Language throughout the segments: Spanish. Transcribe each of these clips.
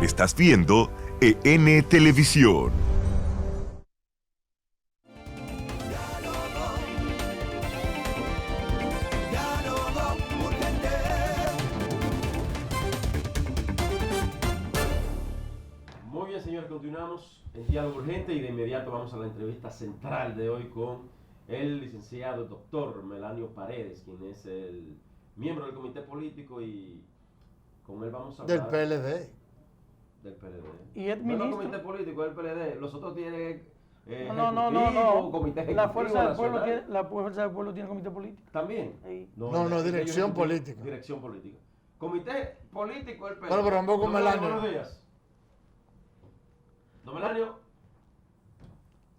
Estás viendo EN Televisión. Muy bien, señores, continuamos en Diálogo Urgente y de inmediato vamos a la entrevista central de hoy con el licenciado doctor Melanio Paredes, quien es el miembro del comité político, y con él vamos a Del hablar PLD. del PLD. Y es No, ministro. comité político del PLD. Los otros tienen No. comité ejecutivo La Fuerza del Pueblo nacional. la Fuerza del Pueblo tiene comité político. ¿También? Sí. No, dirección política. Dirección política. Comité político del PLD. Bueno, pero tampoco Don Melanio. Buenos días. Don Melanio.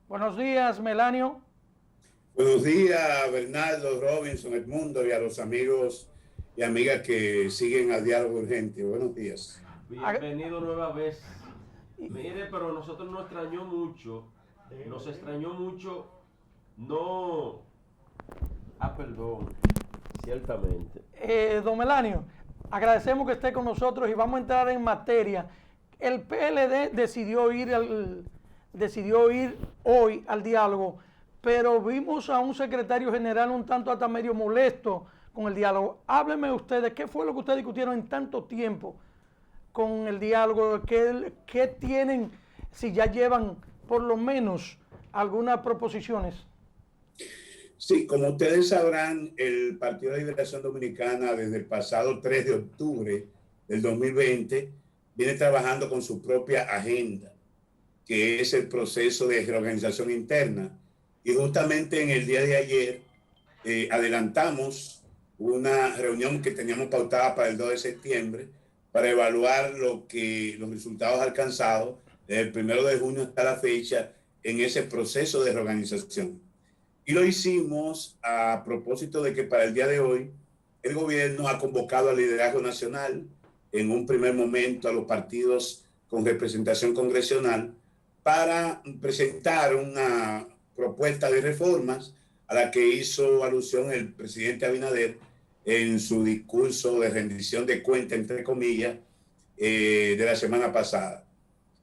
Buenos días, Melanio. Buenos días, Bernardo, Robinson, Edmundo, y a los amigos y amigas que siguen a Diálogo Urgente. Buenos días. Bienvenido nueva vez. Mire, pero nosotros nos extrañó mucho. Nos extrañó mucho. No. Perdón. Ciertamente. Don Melanio, agradecemos que esté con nosotros y vamos a entrar en materia. El PLD decidió ir hoy al diálogo, pero vimos a un secretario general un tanto hasta medio molesto con el diálogo. Háblenme ustedes, ¿qué fue lo que ustedes discutieron en tanto tiempo con el diálogo? ¿Qué tienen, si ya llevan por lo menos algunas proposiciones? Sí, como ustedes sabrán, el Partido de Liberación Dominicana desde el pasado 3 de octubre del 2020 viene trabajando con su propia agenda, que es el proceso de reorganización interna. Y justamente en el día de ayer adelantamos una reunión que teníamos pautada para el 2 de septiembre para evaluar los resultados alcanzados desde el 1 de junio hasta la fecha en ese proceso de reorganización. Y lo hicimos a propósito de que para el día de hoy el gobierno ha convocado al liderazgo nacional, en un primer momento a los partidos con representación congresional, para presentar una propuesta de reformas a la que hizo alusión el presidente Abinader en su discurso de rendición de cuentas, entre comillas, de la semana pasada.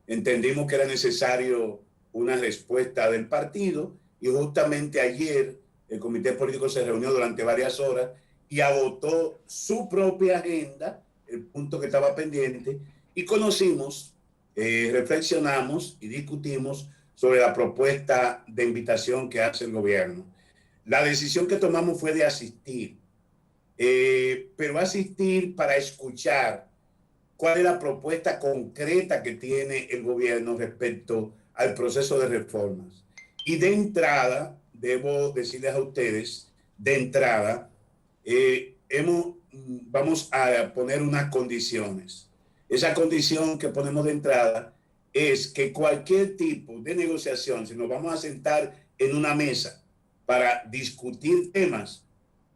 Entendimos que era necesario una respuesta del partido y justamente ayer el comité político se reunió durante varias horas y agotó su propia agenda, el punto que estaba pendiente, y conocimos, reflexionamos y discutimos sobre la propuesta de invitación que hace el gobierno. La decisión que tomamos fue de asistir, pero asistir para escuchar cuál es la propuesta concreta que tiene el gobierno respecto al proceso de reformas. Y de entrada, debo decirles a ustedes, vamos a poner unas condiciones. Esa condición que ponemos de entrada es que cualquier tipo de negociación, si nos vamos a sentar en una mesa para discutir temas,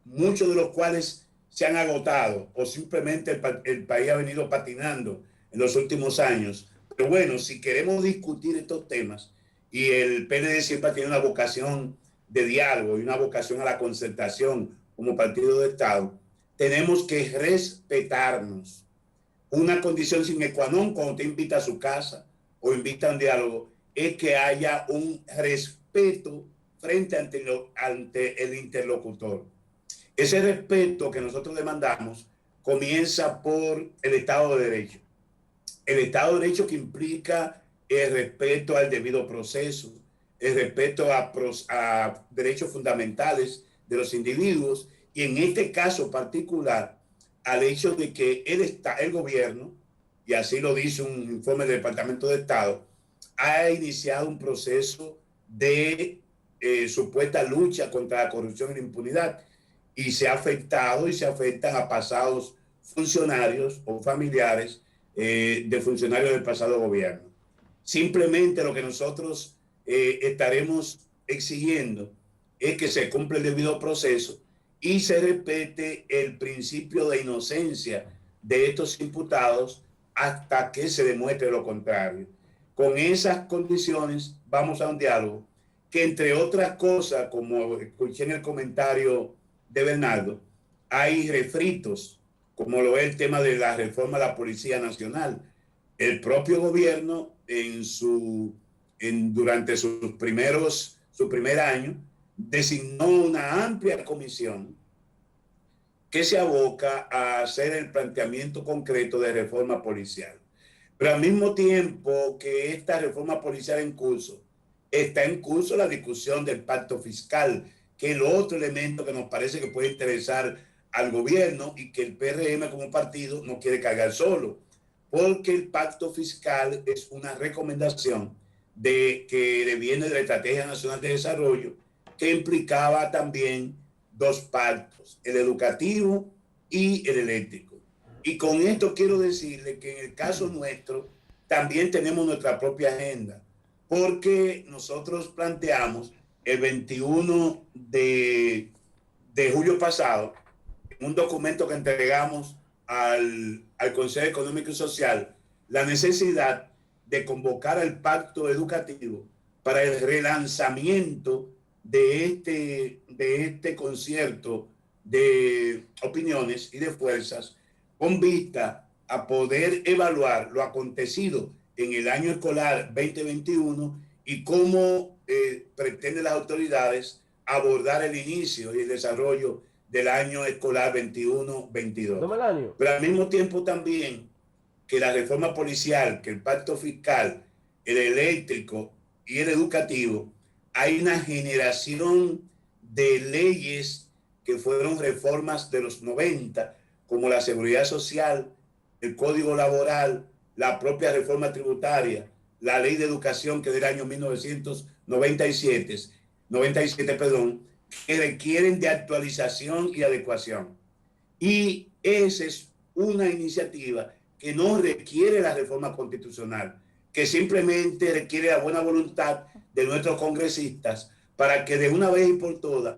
muchos de los cuales se han agotado o simplemente el país ha venido patinando en los últimos años. Pero bueno, si queremos discutir estos temas, y el PLD siempre tiene una vocación de diálogo y una vocación a la concertación como partido de Estado, tenemos que respetarnos. Una condición sine qua non cuando te invita a su casa o invita a un diálogo es que haya un respeto frente ante el interlocutor. Ese respeto que nosotros demandamos comienza por el Estado de Derecho. El Estado de Derecho que implica el respeto al debido proceso, el respeto a derechos fundamentales de los individuos y en este caso particular al hecho de que el gobierno, y así lo dice un informe del Departamento de Estado, ha iniciado un proceso de supuesta lucha contra la corrupción y la impunidad y se ha afectado y se afectan a pasados funcionarios o familiares de funcionarios del pasado gobierno. Simplemente lo que nosotros estaremos exigiendo es que se cumpla el debido proceso y se respete el principio de inocencia de estos imputados hasta que se demuestre lo contrario. Con esas condiciones vamos a un diálogo que, entre otras cosas, como escuché en el comentario de Bernardo, hay refritos, como lo es el tema de la reforma a la Policía Nacional. el propio gobierno durante su primer año designó una amplia comisión que se aboca a hacer el planteamiento concreto de reforma policial. Pero al mismo tiempo que esta reforma policial está en curso la discusión del pacto fiscal, que es el otro elemento que nos parece que puede interesar al gobierno y que el PRM como partido no quiere cargar solo, porque el pacto fiscal es una recomendación que viene de la Estrategia Nacional de Desarrollo, que implicaba también dos pactos, el educativo y el eléctrico. Y con esto quiero decirle que en el caso nuestro también tenemos nuestra propia agenda, porque nosotros planteamos el 21 de julio pasado, en un documento que entregamos al Consejo Económico y Social, la necesidad de convocar al pacto educativo para el relanzamiento de este concierto de opiniones y de fuerzas con vista a poder evaluar lo acontecido en el año escolar 2021 y cómo pretenden las autoridades abordar el inicio y el desarrollo del año escolar 21-22. Pero al mismo tiempo también que la reforma policial, que el pacto fiscal, el eléctrico y el educativo, hay una generación de leyes que fueron reformas de los 90, como la seguridad social, el código laboral, la propia reforma tributaria, la ley de educación que es del año 1997, que requieren de actualización y adecuación. Y esa es una iniciativa que no requiere la reforma constitucional, que simplemente requiere la buena voluntad de nuestros congresistas para que de una vez y por todas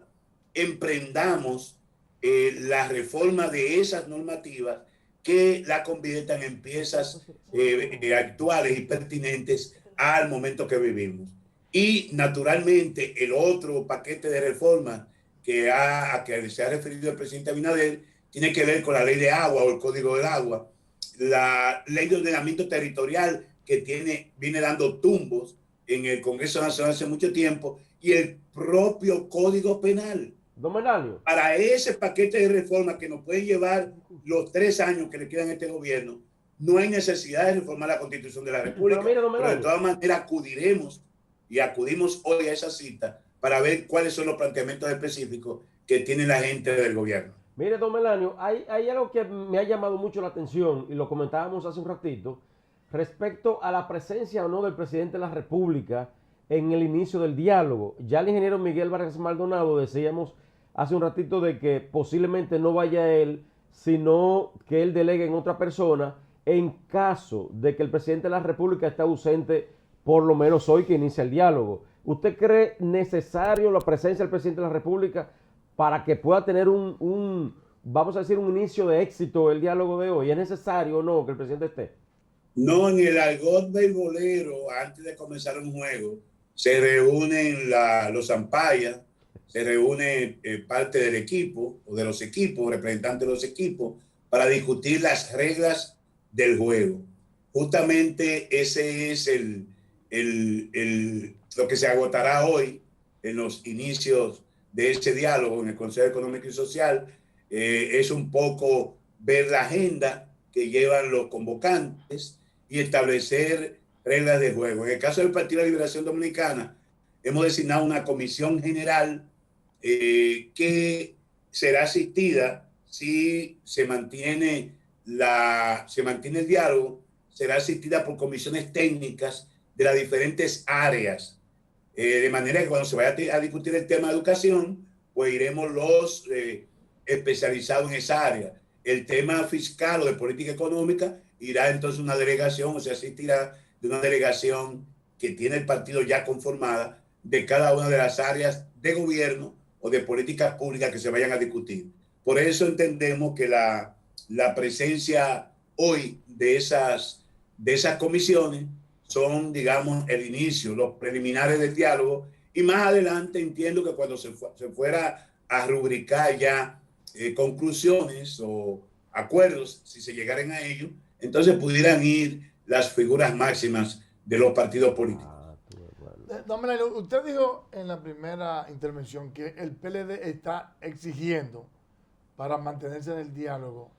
emprendamos la reforma de esas normativas que la conviertan en piezas actuales y pertinentes al momento que vivimos. Y naturalmente el otro paquete de reformas a que se ha referido el presidente Abinader tiene que ver con la ley de agua o el código del agua, la ley de ordenamiento territorial que viene dando tumbos en el Congreso Nacional hace mucho tiempo, y el propio Código Penal. Don Melanio. Para ese paquete de reformas que nos puede llevar los 3 años que le quedan a este gobierno, no hay necesidad de reformar la Constitución de la República. Pero de todas maneras acudimos hoy a esa cita para ver cuáles son los planteamientos específicos que tiene la gente del gobierno. Mire, don Melanio, hay algo que me ha llamado mucho la atención y lo comentábamos hace un ratito respecto a la presencia o no del presidente de la República en el inicio del diálogo. Ya el ingeniero Miguel Vargas Maldonado decíamos hace un ratito de que posiblemente no vaya él, sino que él delegue en otra persona en caso de que el presidente de la República esté ausente, por lo menos hoy que inicia el diálogo. ¿Usted cree necesario la presencia del presidente de la República para que pueda tener vamos a decir, un inicio de éxito el diálogo de hoy? ¿Es necesario o no que el presidente esté? No, en el argot beisbolero, antes de comenzar un juego, se reúnen los ampayas, se reúne parte del equipo o de los equipos, representantes de los equipos, para discutir las reglas del juego. Justamente ese es lo que se agotará hoy en los inicios de ese diálogo en el Consejo Económico y Social. Es un poco ver la agenda que llevan los convocantes y establecer reglas de juego. En el caso del Partido de la Liberación Dominicana, hemos designado una comisión general que será asistida si se mantiene el diálogo, será asistida por comisiones técnicas de las diferentes áreas, de manera que cuando se vaya a discutir el tema de educación, pues iremos los especializados en esa área. El tema fiscal o de política económica irá entonces una delegación, o se asistirá de una delegación que tiene el partido ya conformada de cada una de las áreas de gobierno o de políticas públicas que se vayan a discutir. Por eso entendemos que la presencia hoy de esas comisiones son, digamos, el inicio, los preliminares del diálogo, y más adelante entiendo que cuando se fuera a rubricar ya conclusiones o acuerdos, si se llegaran a ello, entonces pudieran ir las figuras máximas de los partidos políticos. Don Melanio, usted dijo en la primera intervención que el PLD está exigiendo para mantenerse en el diálogo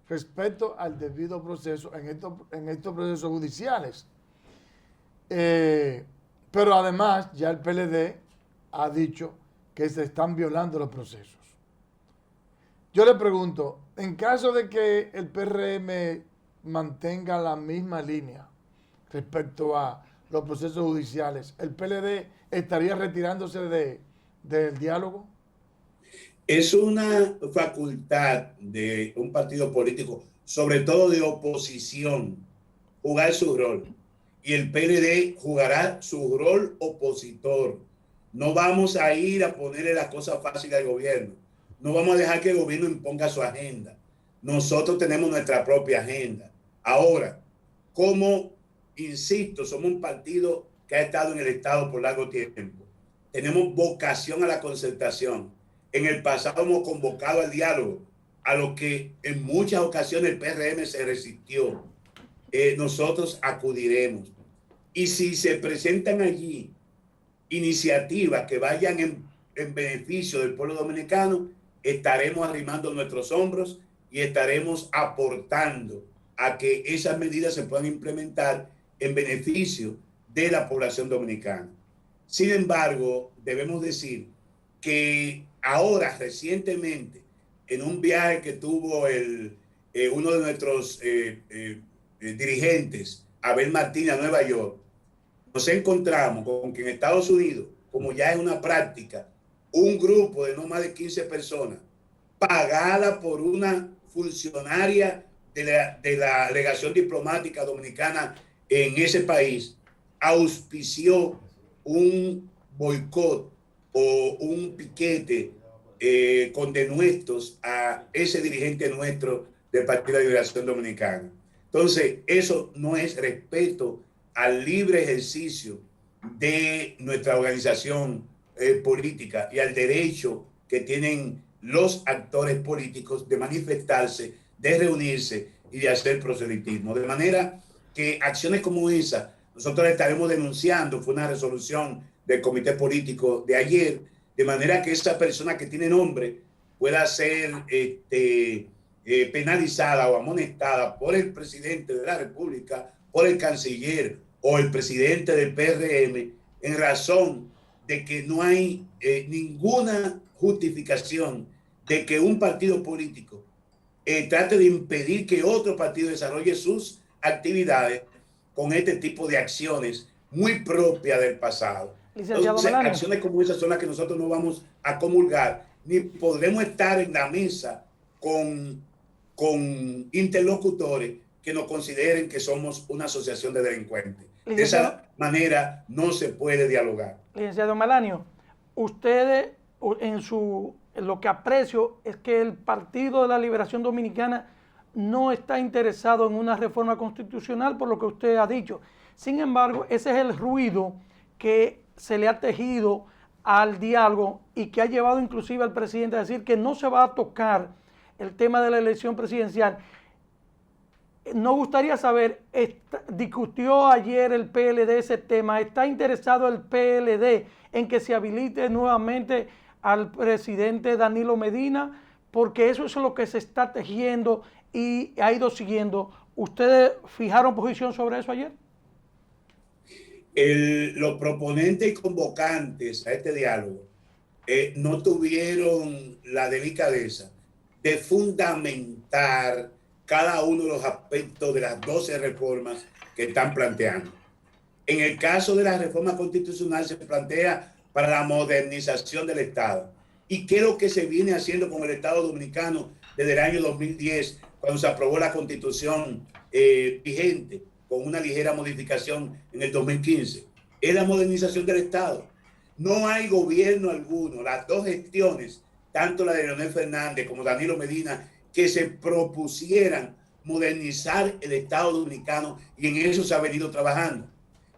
respecto al debido proceso en estos procesos judiciales. Pero además ya el PLD ha dicho que se están violando los procesos. Yo le pregunto, en caso de que el PRM mantenga la misma línea respecto a los procesos judiciales, ¿el PLD estaría retirándose del diálogo? Es una facultad de un partido político, sobre todo de oposición, jugar su rol. Y el PLD jugará su rol opositor. No vamos a ir a ponerle las cosas fáciles al gobierno. No vamos a dejar que el gobierno imponga su agenda. Nosotros tenemos nuestra propia agenda. Ahora, como insisto, somos un partido que ha estado en el Estado por largo tiempo. Tenemos vocación a la concertación. En el pasado hemos convocado al diálogo, a lo que en muchas ocasiones el PRM se resistió. Nosotros acudiremos. Y si se presentan allí iniciativas que vayan en beneficio del pueblo dominicano, estaremos arrimando nuestros hombros y estaremos aportando a que esas medidas se puedan implementar en beneficio de la población dominicana. Sin embargo, debemos decir que ahora, recientemente, en un viaje que tuvo uno de nuestros dirigentes, Abel Martínez, a Nueva York, nos encontramos con que en Estados Unidos, como ya es una práctica, un grupo de no más de 15 personas, pagada por una funcionaria de la legación diplomática dominicana en ese país, auspició un boicot o un piquete con denuestos a ese dirigente nuestro del Partido de Liberación Dominicana. Entonces, eso no es respeto al libre ejercicio de nuestra organización política y al derecho que tienen los actores políticos de manifestarse, de reunirse y de hacer proselitismo. De manera que acciones como esa nosotros estaremos denunciando. Fue una resolución del comité político de ayer, de manera que esa persona que tiene nombre pueda ser penalizada o amonestada por el presidente de la República, por el canciller o el presidente del PRM, en razón de que no hay ninguna justificación de que un partido político trate de impedir que otro partido desarrolle sus actividades con este tipo de acciones muy propias del pasado. Entonces, acciones como esas son las que nosotros no vamos a comulgar, ni podremos estar en la mesa con interlocutores que nos consideren que somos una asociación de delincuentes. De esa manera no se puede dialogar. Licenciado Melanio, ustedes lo que aprecio es que el Partido de la Liberación Dominicana no está interesado en una reforma constitucional, por lo que usted ha dicho. Sin embargo, ese es el ruido que se le ha tejido al diálogo y que ha llevado inclusive al presidente a decir que no se va a tocar el tema de la elección presidencial. Nos gustaría saber, discutió ayer el PLD ese tema, ¿está interesado el PLD en que se habilite nuevamente al presidente Danilo Medina? Porque eso es lo que se está tejiendo y ha ido siguiendo. ¿Ustedes fijaron posición sobre eso ayer? Los proponentes y convocantes a este diálogo no tuvieron la delicadeza de fundamentar cada uno de los aspectos de las 12 reformas que están planteando. En el caso de la reforma constitucional se plantea para la modernización del Estado. ¿Y qué es lo que se viene haciendo con el Estado dominicano desde el año 2010, cuando se aprobó la Constitución vigente, con una ligera modificación en el 2015? Es la modernización del Estado. No hay gobierno alguno, las dos gestiones, tanto la de Leonel Fernández como Danilo Medina, que se propusieran modernizar el Estado dominicano, y en eso se ha venido trabajando.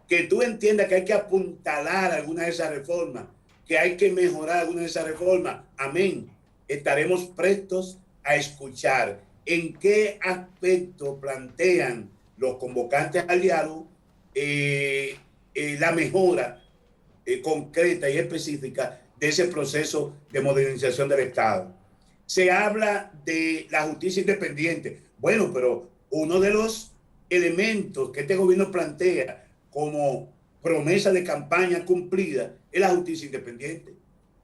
Que tú entiendas que hay que apuntalar alguna de esas reformas, que hay que mejorar alguna de esas reformas, amén. Estaremos prestos a escuchar en qué aspecto plantean los convocantes al diálogo, la mejora concreta y específica de ese proceso de modernización del Estado. Se habla de la justicia independiente. Bueno, pero uno de los elementos que este gobierno plantea como promesa de campaña cumplida es la justicia independiente.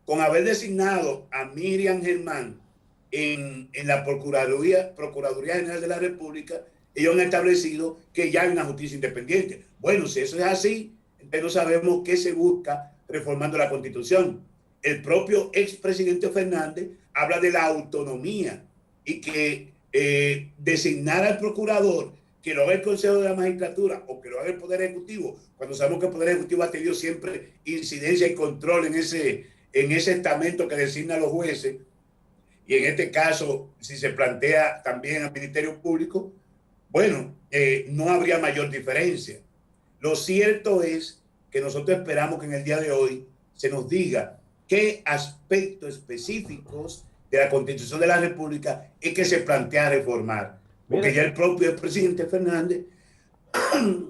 Con haber designado a Miriam Germán en la Procuraduría General de la República, ellos han establecido que ya hay una justicia independiente. Bueno, si eso es así, entonces no sabemos qué se busca reformando la Constitución. El propio expresidente Fernández habla de la autonomía y que designar al procurador, que lo haga el Consejo de la Magistratura o que lo haga el Poder Ejecutivo, cuando sabemos que el Poder Ejecutivo ha tenido siempre incidencia y control en ese estamento que designa a los jueces, y en este caso, si se plantea también al Ministerio Público, bueno, no habría mayor diferencia. Lo cierto es que nosotros esperamos que en el día de hoy se nos diga qué aspectos específicos de la Constitución de la República es que se plantea reformar. Porque ya el propio presidente Fernández,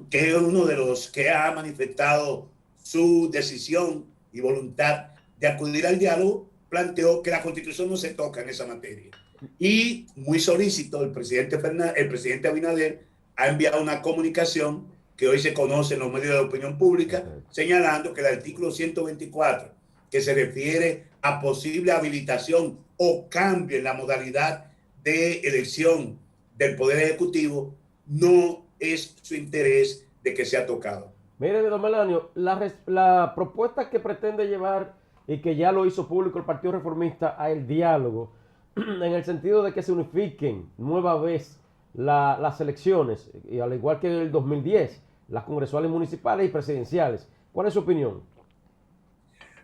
que es uno de los que ha manifestado su decisión y voluntad de acudir al diálogo, planteó que la Constitución no se toca en esa materia. Y muy solícito, el presidente Abinader ha enviado una comunicación que hoy se conoce en los medios de opinión pública, señalando que el artículo 124, que se refiere a posible habilitación o cambio en la modalidad de elección del Poder Ejecutivo, no es su interés de que sea tocado. Mire, don Melanio, la propuesta que pretende llevar y que ya lo hizo público el Partido Reformista al diálogo, en el sentido de que se unifiquen nueva vez las elecciones, y al igual que en el 2010, las congresuales, municipales y presidenciales. ¿Cuál es su opinión?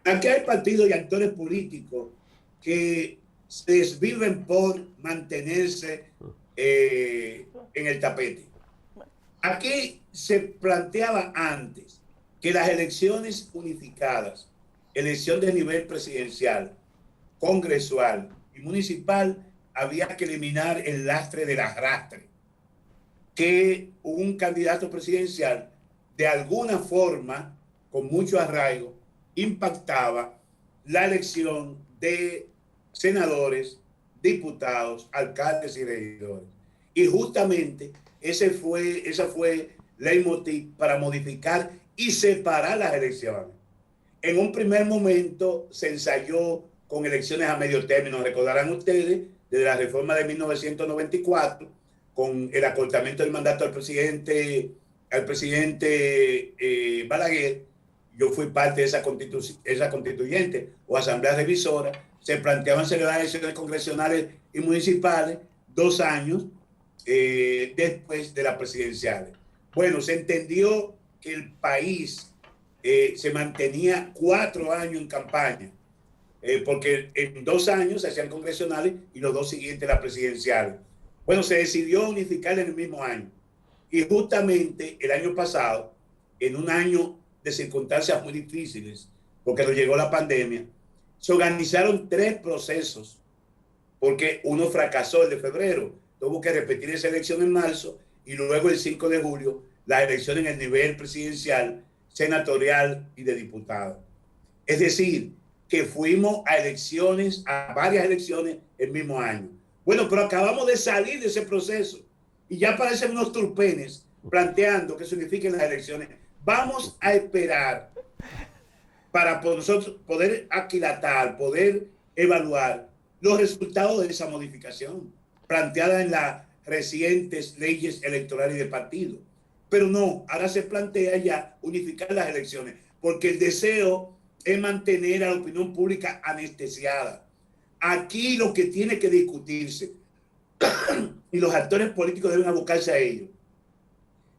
Aquí hay partidos y actores políticos que se desviven por mantenerse en el tapete. Aquí se planteaba antes que las elecciones unificadas, elección de nivel presidencial, congresual y municipal, había que eliminar el lastre del arrastre, que un candidato presidencial de alguna forma, con mucho arraigo, impactaba la elección de senadores, diputados, alcaldes y regidores. Y justamente esa fue leitmotiv para modificar y separar las elecciones. En un primer momento se ensayó con elecciones a medio término, recordarán ustedes, desde la reforma de 1994, con el acortamiento del mandato al presidente Balaguer. Yo fui parte de esa constituyente o asamblea revisora. Se planteaban celebrar elecciones congresionales y municipales 2 años después de las presidenciales. Bueno, se entendió que el país se mantenía 4 años en campaña, porque en 2 años se hacían congresionales y los 2 siguientes las presidenciales. Bueno, se decidió unificar en el mismo año. Y justamente el año pasado, en un año de circunstancias muy difíciles, porque nos llegó la pandemia, se organizaron 3 procesos, porque uno fracasó, el de febrero, tuvo que repetir esa elección en marzo, y luego el 5 de julio, las elecciones en el nivel presidencial, senatorial y de diputados. Es decir, que fuimos a varias elecciones el mismo año. Bueno, pero acabamos de salir de ese proceso y ya aparecen unos turpenes planteando que se unifiquen las elecciones. Vamos a esperar para nosotros poder aquilatar, poder evaluar los resultados de esa modificación planteada en las recientes leyes electorales de partido. Pero no, ahora se plantea ya unificar las elecciones, porque el deseo es mantener a la opinión pública anestesiada. Aquí lo que tiene que discutirse, y los actores políticos deben abocarse a ello,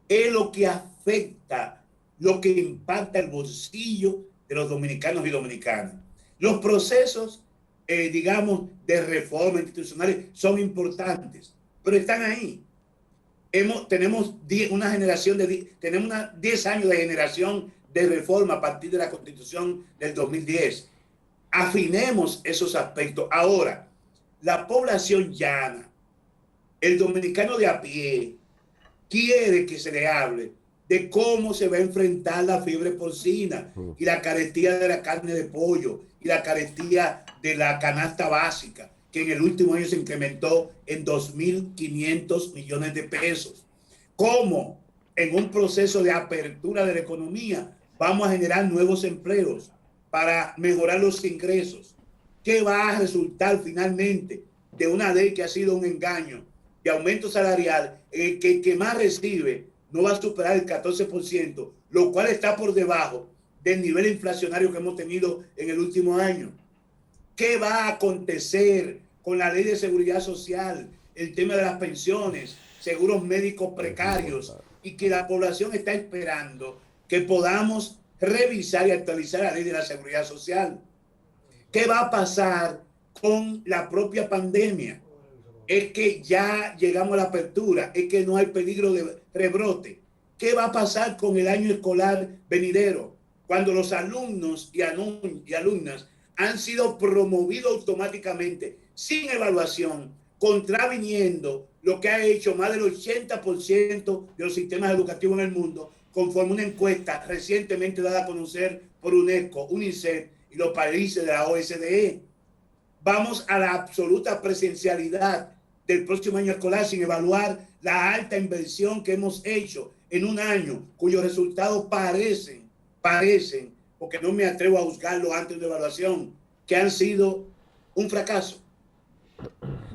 es lo que afecta, lo que impacta el bolsillo de los dominicanos y dominicanas. Los procesos, digamos, de reforma institucionales son importantes, pero están ahí. Tenemos 10 años de generación de reforma a partir de la Constitución del 2010. Afinemos esos aspectos. Ahora, la población llana, el dominicano de a pie, quiere que se le hable de cómo se va a enfrentar la fiebre porcina y la carestía de la carne de pollo y la carestía de la canasta básica, que en el último año se incrementó en 2.500 millones de pesos. Cómo en un proceso de apertura de la economía vamos a generar nuevos empleos para mejorar los ingresos. ¿Qué va a resultar finalmente de una ley que ha sido un engaño de aumento salarial en el que el que más recibe no va a superar el 14%, lo cual está por debajo del nivel inflacionario que hemos tenido en el último año? ¿Qué va a acontecer con la ley de seguridad social, el tema de las pensiones, seguros médicos precarios, y que la población está esperando que podamos revisar y actualizar la ley de la seguridad social? ¿Qué va a pasar con la propia pandemia? Es que ya llegamos a la apertura, es que no hay peligro de rebrote. ¿Qué va a pasar con el año escolar venidero, cuando los alumnos y alumnas han sido promovidos automáticamente, sin evaluación, contraviniendo lo que ha hecho más del 80% de los sistemas educativos en el mundo, conforme una encuesta recientemente dada a conocer por UNESCO, UNICEF y los países de la OSDE? Vamos a la absoluta presencialidad del próximo año escolar sin evaluar la alta inversión que hemos hecho en un año cuyos resultados parecen, porque no me atrevo a juzgarlo antes de evaluación, que han sido un fracaso.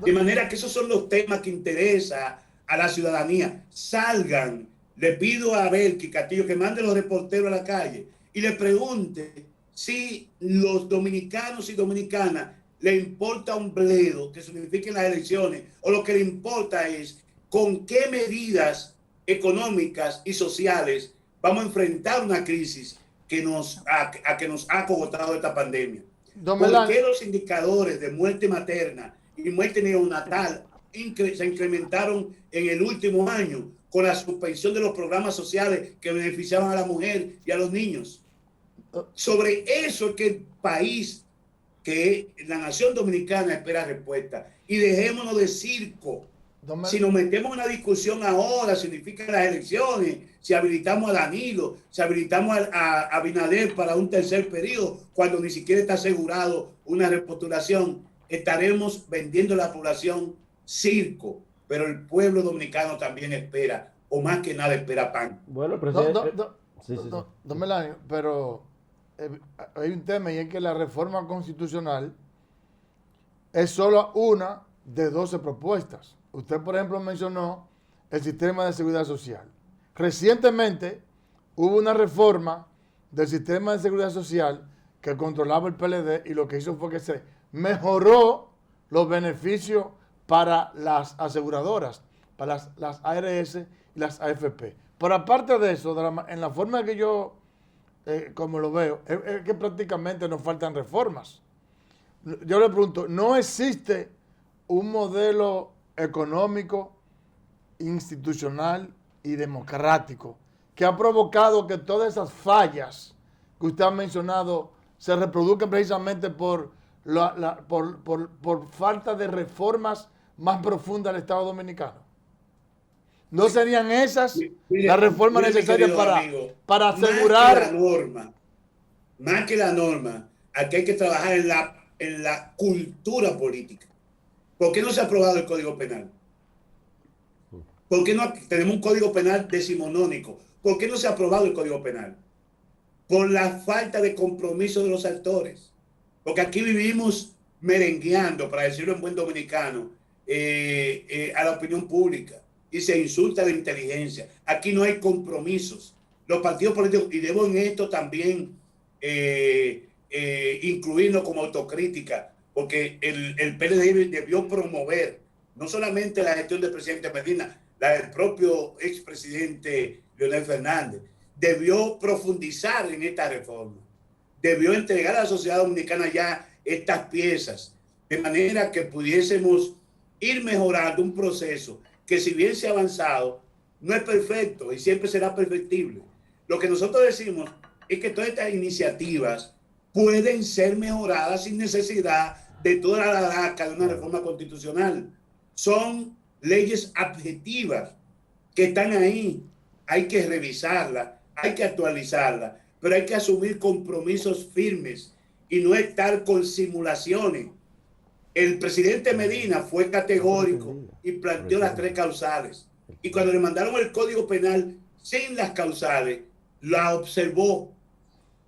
De manera que esos son los temas que interesan a la ciudadanía. Salgan, le pido a Belki Castillo que mande los reporteros a la calle y le pregunte si los dominicanos y dominicanas le importa un bledo que signifiquen las elecciones, o lo que le importa es con qué medidas económicas y sociales vamos a enfrentar una crisis que nos ha acogotado esta pandemia. ¿Por qué los indicadores de muerte materna y muerte neonatal se incrementaron en el último año con la suspensión de los programas sociales que beneficiaban a la mujer y a los niños? Sobre eso es que el país, que la nación dominicana espera respuesta. Y dejémonos de circo. Si nos metemos en una discusión ahora, significa las elecciones, si habilitamos a Danilo, si habilitamos a Abinader para un tercer periodo, cuando ni siquiera está asegurado una repostulación, estaremos vendiendo a la población circo. Pero el pueblo dominicano también espera, o más que nada espera pan. Bueno, presidente. Don Melanio, pero hay un tema, y es que la reforma constitucional es solo una de 12 propuestas. Usted, por ejemplo, mencionó el sistema de seguridad social. Recientemente hubo una reforma del sistema de seguridad social que controlaba el PLD, y lo que hizo fue que se mejoró los beneficios para las aseguradoras, para las ARS y las AFP. Pero aparte de eso, en la forma que yo como lo veo, es que prácticamente nos faltan reformas. Yo le pregunto, ¿no existe un modelo económico, institucional y democrático que ha provocado que todas esas fallas que usted ha mencionado se reproduzcan precisamente por falta de reformas más profundas del Estado Dominicano? ¿No serían esas las reformas necesarias para asegurar? Más que la norma, aquí hay que trabajar en la cultura política. ¿Por qué no se ha aprobado el Código Penal? ¿Por qué no tenemos un Código Penal decimonónico? ¿Por qué no se ha aprobado el Código Penal? Por la falta de compromiso de los actores. Porque aquí vivimos merengueando, para decirlo en buen dominicano, a la opinión pública, y se insulta la inteligencia. Aquí no hay compromisos. Los partidos políticos, y debo en esto también incluirnos como autocrítica, porque el PLD debió promover no solamente la gestión del presidente Medina, la del propio expresidente Leonel Fernández. Debió profundizar en esta reforma. Debió entregar a la sociedad dominicana ya estas piezas, de manera que pudiésemos ir mejorando un proceso que, si bien se ha avanzado, no es perfecto y siempre será perfectible. Lo que nosotros decimos es que todas estas iniciativas pueden ser mejoradas sin necesidad de toda la laraca de una reforma constitucional. Son leyes adjetivas que están ahí. Hay que revisarla, hay que actualizarla, pero hay que asumir compromisos firmes y no estar con simulaciones. El presidente Medina fue categórico y planteó las 3 causales. Y cuando le mandaron el Código Penal sin las causales, la observó.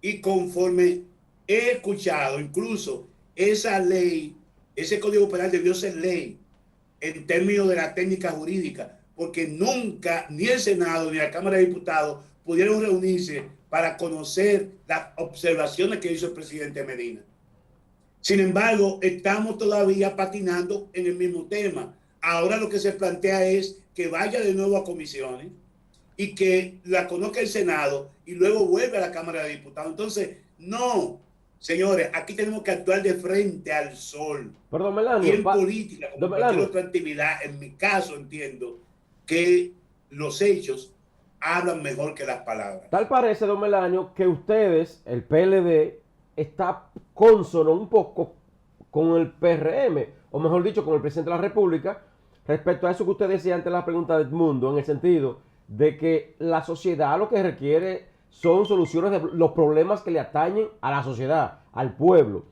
Y conforme he escuchado, incluso esa ley, ese Código Penal debió ser ley en términos de la técnica jurídica, porque nunca ni el Senado ni la Cámara de Diputados pudieron reunirse para conocer las observaciones que hizo el presidente Medina. Sin embargo, estamos todavía patinando en el mismo tema. Ahora lo que se plantea es que vaya de nuevo a comisiones y que la conozca el Senado y luego vuelve a la Cámara de Diputados. Entonces, no, señores, aquí tenemos que actuar de frente al sol. Perdón, Melanio. Y en política, como cualquier otra actividad, en mi caso entiendo que los hechos hablan mejor que las palabras. Tal parece, don Melanio, que ustedes, el PLD, está cónsono un poco con el PRM, o mejor dicho, con el presidente de la República, respecto a eso que usted decía antes de la pregunta de Edmundo, en el sentido de que la sociedad lo que requiere son soluciones de los problemas que le atañen a la sociedad, al pueblo.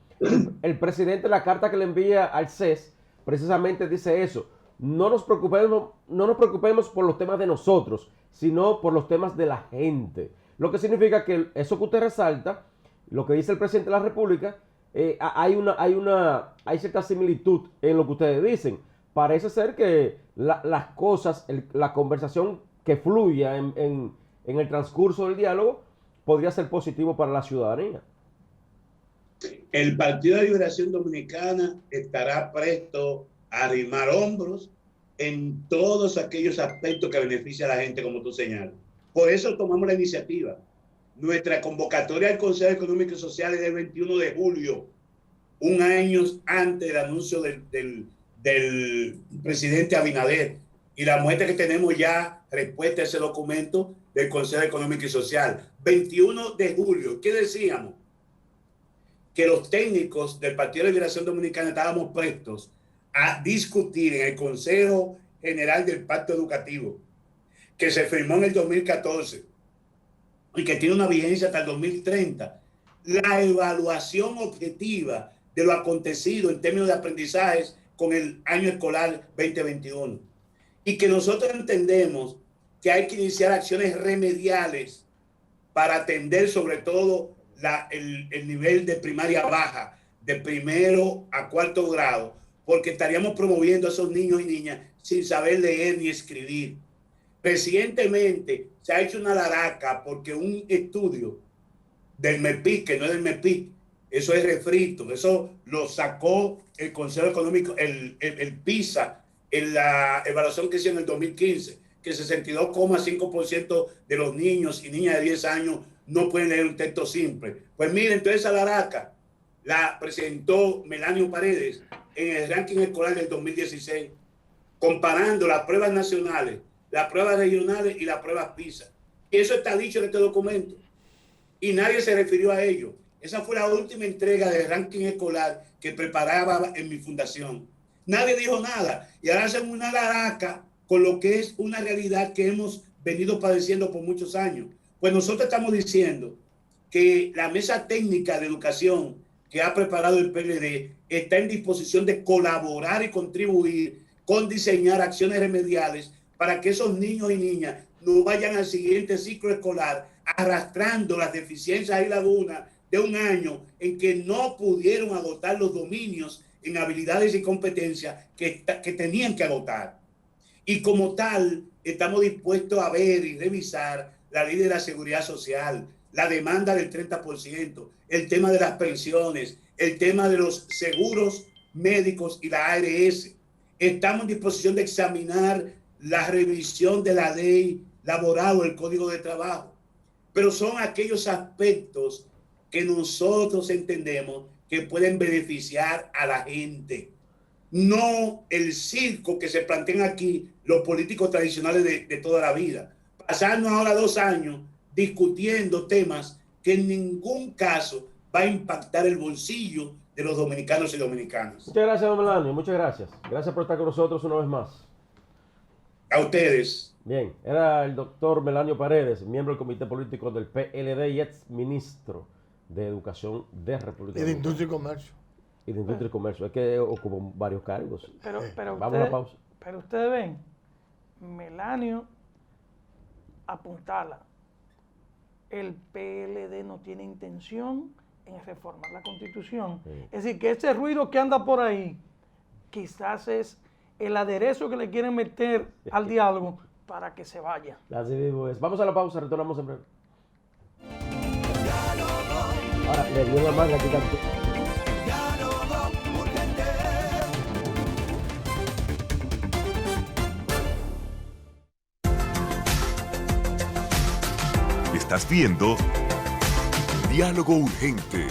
El presidente, la carta que le envía al CES, precisamente dice eso. No nos preocupemos por los temas de nosotros, sino por los temas de la gente. Lo que significa que eso que usted resalta, lo que dice el presidente de la República, hay cierta similitud en lo que ustedes dicen. Parece ser que las cosas, la conversación que fluya en el transcurso del diálogo podría ser positivo para la ciudadanía. El Partido de Liberación Dominicana estará presto a arrimar hombros en todos aquellos aspectos que benefician a la gente, como tú señalas. Por eso tomamos la iniciativa. Nuestra convocatoria al Consejo Económico y Social es del 21 de julio, un año antes del anuncio del presidente Abinader. Y la muestra que tenemos ya respuesta a ese documento del Consejo Económico y Social. 21 de julio. ¿Qué decíamos? Que los técnicos del Partido de Liberación Dominicana estábamos prestos a discutir en el Consejo General del Pacto Educativo, que se firmó en el 2014 y que tiene una vigencia hasta el 2030, la evaluación objetiva de lo acontecido en términos de aprendizajes con el año escolar 2021. Y que nosotros entendemos que hay que iniciar acciones remediales para atender sobre todo el nivel de primaria baja, de primero a cuarto grado, porque estaríamos promoviendo a esos niños y niñas sin saber leer ni escribir. Recientemente se ha hecho una laraca porque un estudio del MEPIC, que no es del MEPIC, eso es refrito, eso lo sacó el Consejo Económico, el PISA, en la evaluación que hizo en el 2015, que 62,5% de los niños y niñas de 10 años no pueden leer un texto simple. Pues miren, toda esa laraca la presentó Melanio Paredes en el ranking escolar del 2016, comparando las pruebas nacionales, las pruebas regionales y las pruebas PISA. Y eso está dicho en este documento. Y nadie se refirió a ello. Esa fue la última entrega del ranking escolar que preparaba en mi fundación. Nadie dijo nada. Y ahora hacen una laraca con lo que es una realidad que hemos venido padeciendo por muchos años. Pues nosotros estamos diciendo que la mesa técnica de educación que ha preparado el PLD está en disposición de colaborar y contribuir con diseñar acciones remediales para que esos niños y niñas no vayan al siguiente ciclo escolar arrastrando las deficiencias y lagunas de un año en que no pudieron agotar los dominios en habilidades y competencias que tenían que agotar. Y como tal, estamos dispuestos a ver y revisar la ley de la seguridad social, la demanda del 30%, el tema de las pensiones, el tema de los seguros médicos y la ARS. Estamos en disposición de examinar la revisión de la ley laboral o el Código de Trabajo. Pero son aquellos aspectos que nosotros entendemos que pueden beneficiar a la gente. No el circo que se plantean aquí los políticos tradicionales de toda la vida. Pasarnos ahora 2 años discutiendo temas que en ningún caso va a impactar el bolsillo de los dominicanos y dominicanas. Muchas gracias, don Melanio. Muchas gracias. Gracias por estar con nosotros una vez más. A ustedes. Bien, era el doctor Melanio Paredes, miembro del comité político del PLD y ex ministro de Educación de República Y de Dominicana. Industria y Comercio. Y de Industria y Comercio. Es que ocupó varios cargos. Pero Vamos a la pausa. Pero ustedes ven, Melanio apuntala. El PLD no tiene intención en reformar la Constitución. Sí. Es decir, que ese ruido que anda por ahí quizás es el aderezo que le quieren meter al diálogo para que se vaya. Así mismo es. Vamos a la pausa, retornamos en breve. Ahora, le dio la manga aquí tanto. Estás viendo Diálogo Urgente